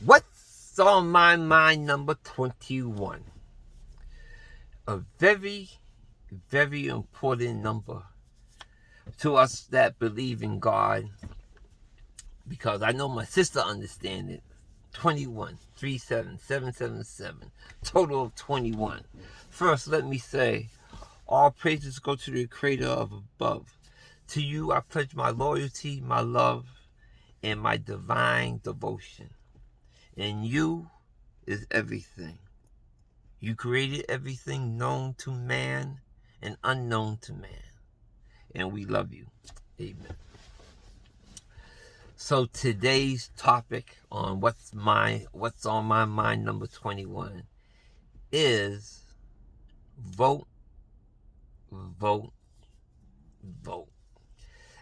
What's on my mind, number 21? A very, very important number to us that believe in God, because I know my sister understands it. 21, 37777, total of 21. First, let me say, all praises go to the Creator of above. To you, I pledge my loyalty, my love, and my divine devotion. And you is everything. You created everything known to man and unknown to man. And we love you. Amen. So today's topic on what's on my mind, number 21, is vote, vote, vote.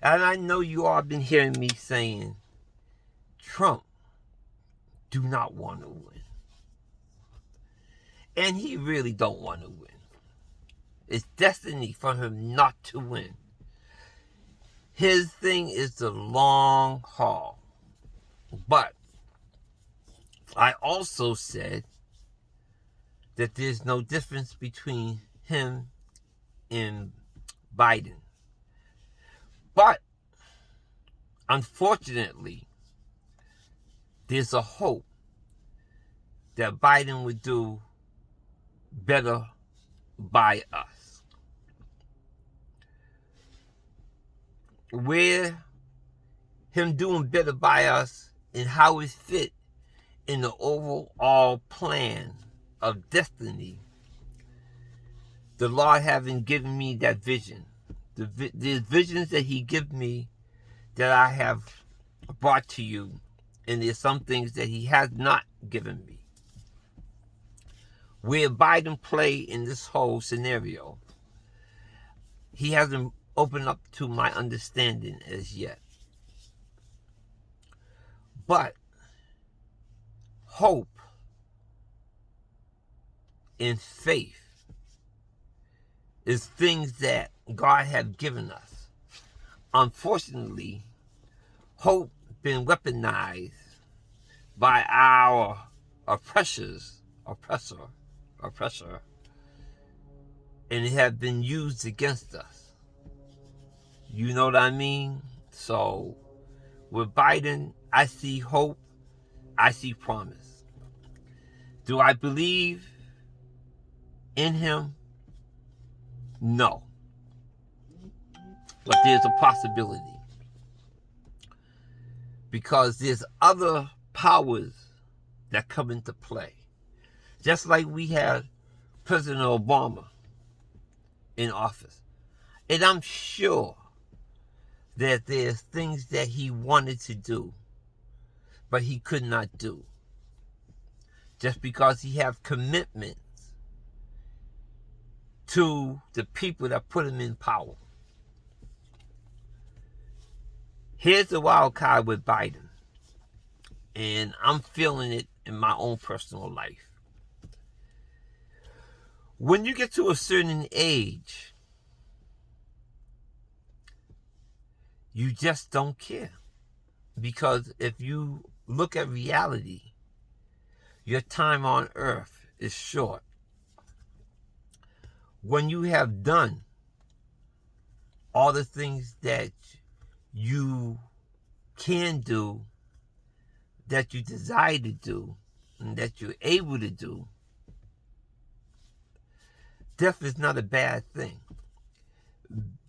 And I know you all been hearing me saying Trump do not want to win. And he really don't want to win. It's destiny for him not to win. His thing is the long haul. But I also said that there's no difference between him and Biden. But unfortunately, there's a hope that Biden would do better by us. Where him doing better by us and how it fit in the overall plan of destiny, the Lord having given me that vision. The visions that he give me that I have brought to you, and there's some things that he has not given me. Where Biden play in this whole scenario, he hasn't opened up to my understanding as yet. But hope and faith is things that God have given us. Unfortunately, hope been weaponized by our oppressor, and it have been used against us. You know what I mean? So with Biden, I see hope, I see promise. Do I believe in him? No. But there's a possibility. Because there's other powers that come into play. Just like we had President Obama in office. And I'm sure that there's things that he wanted to do, but he could not do. Just because he have commitments to the people that put him in power. Here's the wild card with Biden. And I'm feeling it in my own personal life. When you get to a certain age, you just don't care. Because if you look at reality, your time on earth is short. When you have done all the things that you can do, that you desire to do, and that you're able to do, death is not a bad thing.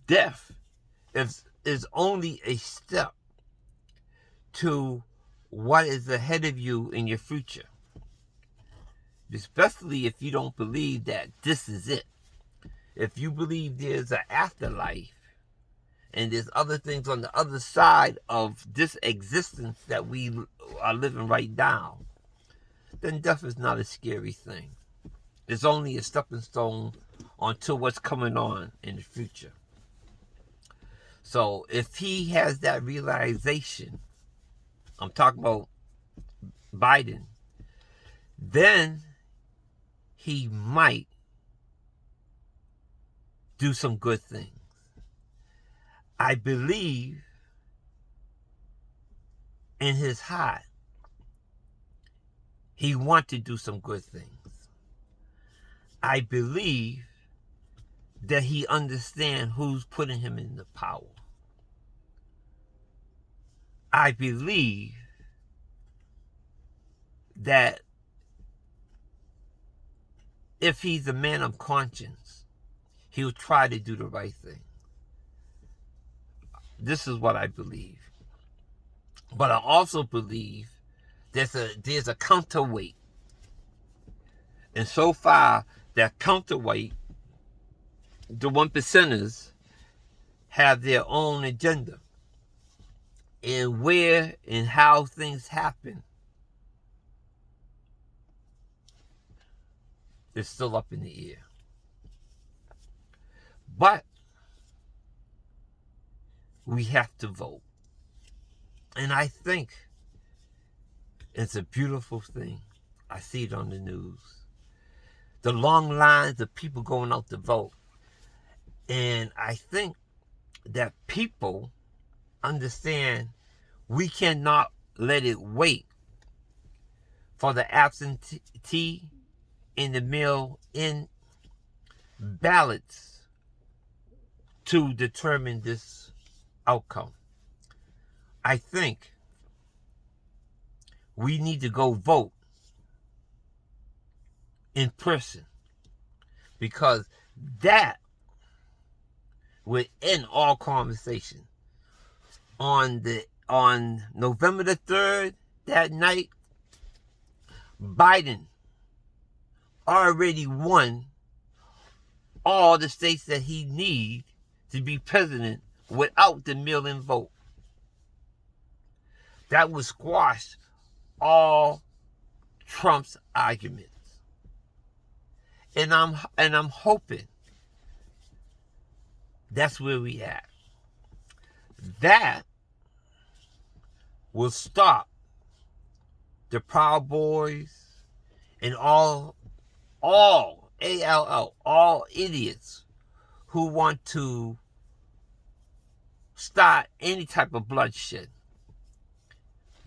Death is only a step to what is ahead of you in your future. Especially if you don't believe that this is it. If you believe there's an afterlife and there's other things on the other side of this existence that we are living right now, then death is not a scary thing. It's only a stepping stone onto what's coming on in the future. So if he has that realization, I'm talking about Biden, then he might do some good things. I believe in his heart He wants to do some good things. I believe that he understands who's putting him in the power. I believe that if he's a man of conscience, he'll try to do the right thing. This is what I believe. But I also believe there's a counterweight. And so far, that counterweight, the 1%ers, have their own agenda. And where and how things happen is still up in the air. But we have to vote. And I think it's a beautiful thing. I see it on the news. The long lines of people going out to vote. And I think that people understand we cannot let it wait for the absentee and the mail-in ballots to determine this outcome. I think we need to go vote in person, because that would end all conversation. On November the 3rd, that night, Biden already won all the states that he needs to be president without the mail-in vote. That would squash all Trump's arguments. And I'm hoping that's where we at. That will stop the Proud Boys and all idiots who want to start any type of bloodshed.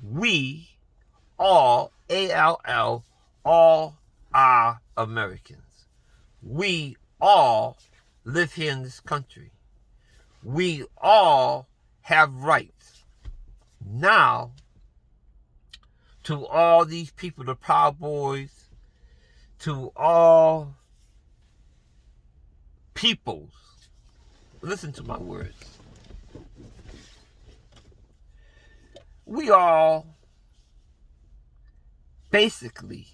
We all are Americans. We all live here in this country. We all have rights. Now, to all these people, the Proud Boys, to all peoples, listen to my words. We all basically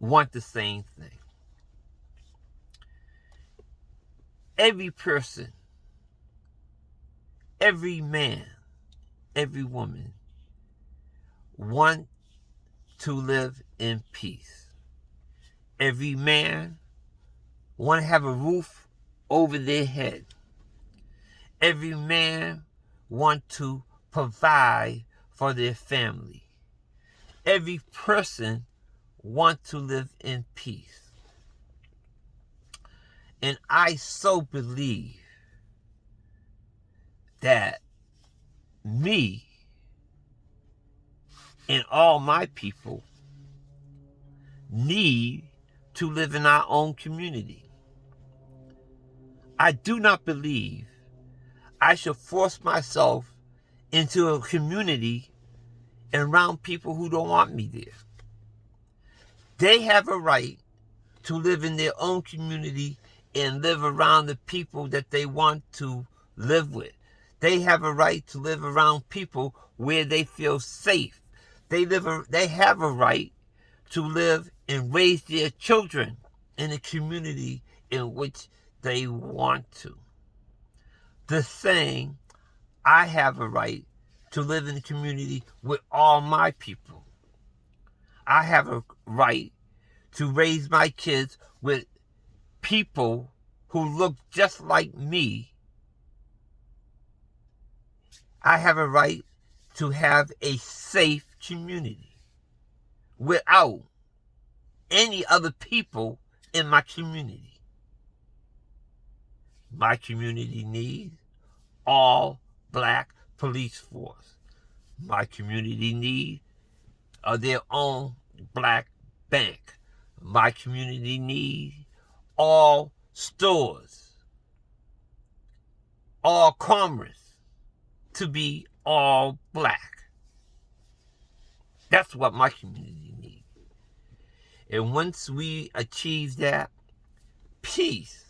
want the same thing. Every person, every man, every woman want to live in peace. Every man want to have a roof over their head. Every man want to provide for their family. Every person want to live in peace. And I so believe that me and all my people need to live in our own community. I do not believe I should force myself into a community and around people who don't want me there. They have a right to live in their own community and live around the people that they want to live with. They have a right to live around people where they feel safe. They have a right to live and raise their children in a community in which they want to. The saying, I have a right to live in a community with all my people. I have a right to raise my kids with people who look just like me. I have a right to have a safe community without any other people in my community. My community needs all black police force. My community needs of their own black bank. My community needs all stores, all commerce to be all black. That's what my community needs. And once we achieve that, peace,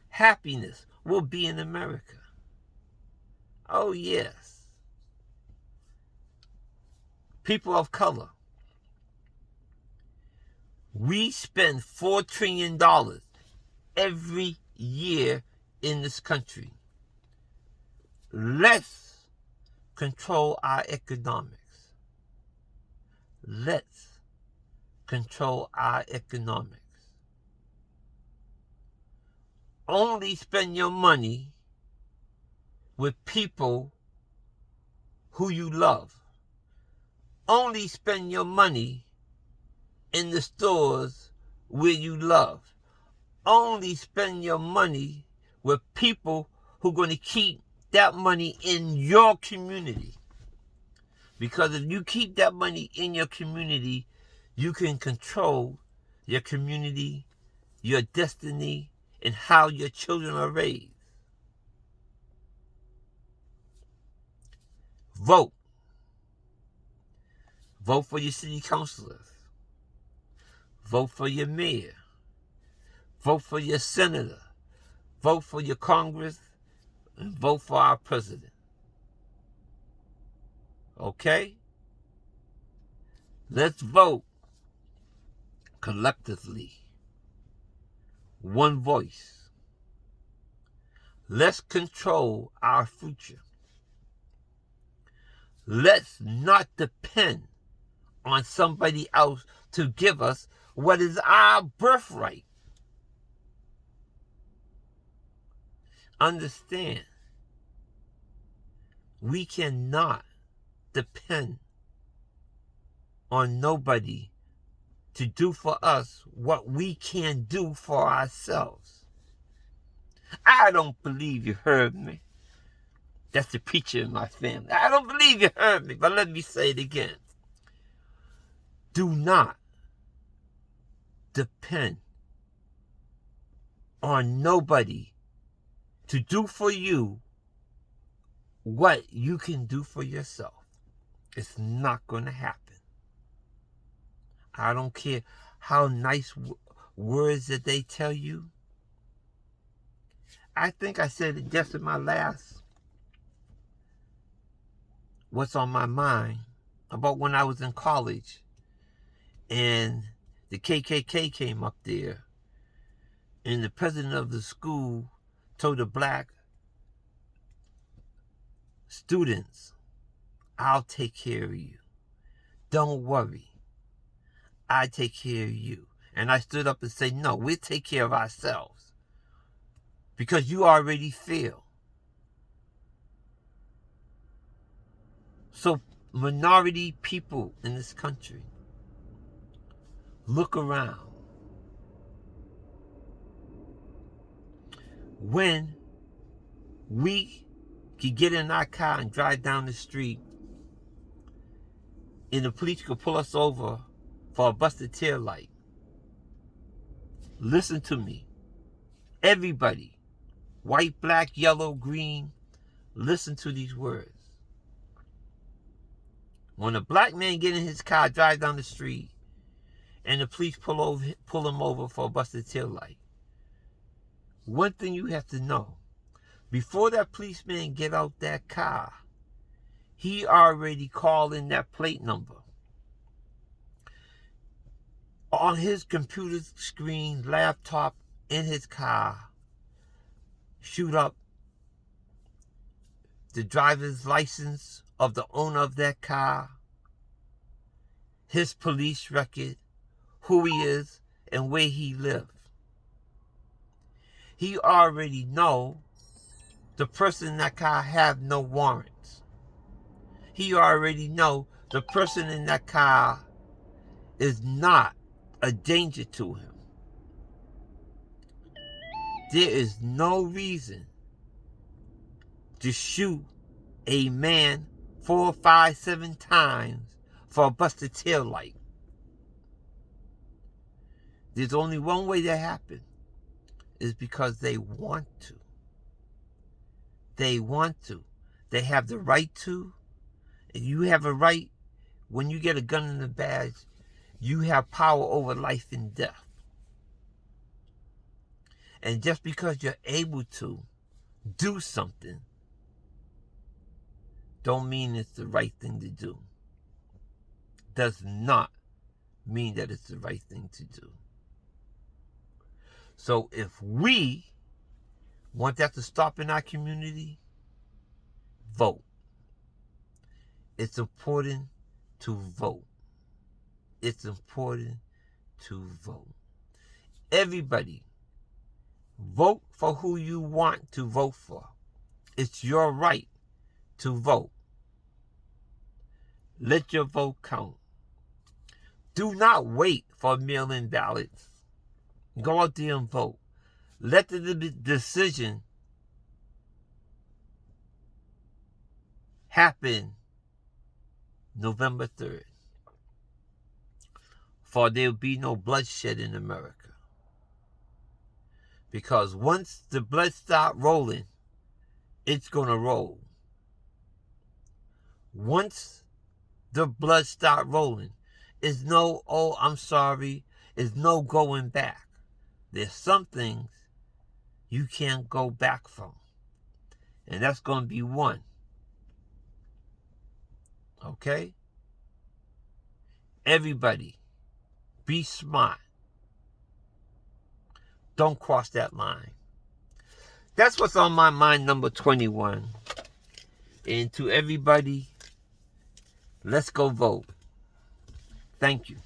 happiness will be in America. Oh, yes. People of color, we spend $4 trillion every year in this country. Let's control our economics. Let's control our economics. Only spend your money with people who you love. Only spend your money in the stores where you love. Only spend your money with people who are going to keep that money in your community. Because if you keep that money in your community, you can control your community, your destiny, and how your children are raised. Vote. Vote for your city councilors. Vote for your mayor. Vote for your senator. Vote for your Congress. And vote for our president. Okay? Let's vote collectively. One voice. Let's control our future. Let's not depend on somebody else to give us what is our birthright. Understand, we cannot depend on nobody to do for us what we can do for ourselves. I don't believe you heard me. That's the preacher in my family. I don't believe you heard me, but let me say it again. Do not depend on nobody to do for you what you can do for yourself. It's not going to happen. I don't care how nice words that they tell you. I think I said it just in my last What's on My Mind about when I was in college and the KKK came up there and the president of the school told the black students, I'll take care of you. Don't worry. I take care of you. And I stood up and said, no, we'll take care of ourselves. Because you already failed. So minority people in this country, look around. When we could get in our car and drive down the street and the police could pull us over for a busted tail light, listen to me. Everybody, white, black, yellow, green, listen to these words. When a black man get in his car, drive down the street, and the police pull him over for a busted tail light, one thing you have to know, before that policeman get out that car, he already called in that plate number. On his computer screen, laptop, in his car, shoot up the driver's license of the owner of that car, his police record, who he is, and where he lives. He already know the person in that car have no warrants. He already know the person in that car is not a danger to him. There is no reason to shoot a man 4, 5, 7 times for a busted tail light. There's only one way that happens. Is because they want to. They want to. They have the right to. And you have a right, when you get a gun and a badge, you have power over life and death. And just because you're able to do something, don't mean it's the right thing to do. Does not mean that it's the right thing to do. So if we want that to stop in our community, vote. It's important to vote. It's important to vote. Everybody, vote for who you want to vote for. It's your right to vote. Let your vote count. Do not wait for mail-in ballots. Go out there and vote. Let the decision happen November 3rd. For there will be no bloodshed in America. Because once the blood starts rolling, it's going to roll. Once the blood starts rolling, it's no, oh, I'm sorry, it's no going back. There's some things you can't go back from. And that's going to be one. Okay? Everybody, be smart. Don't cross that line. That's what's on my mind, number 21. And to everybody, let's go vote. Thank you.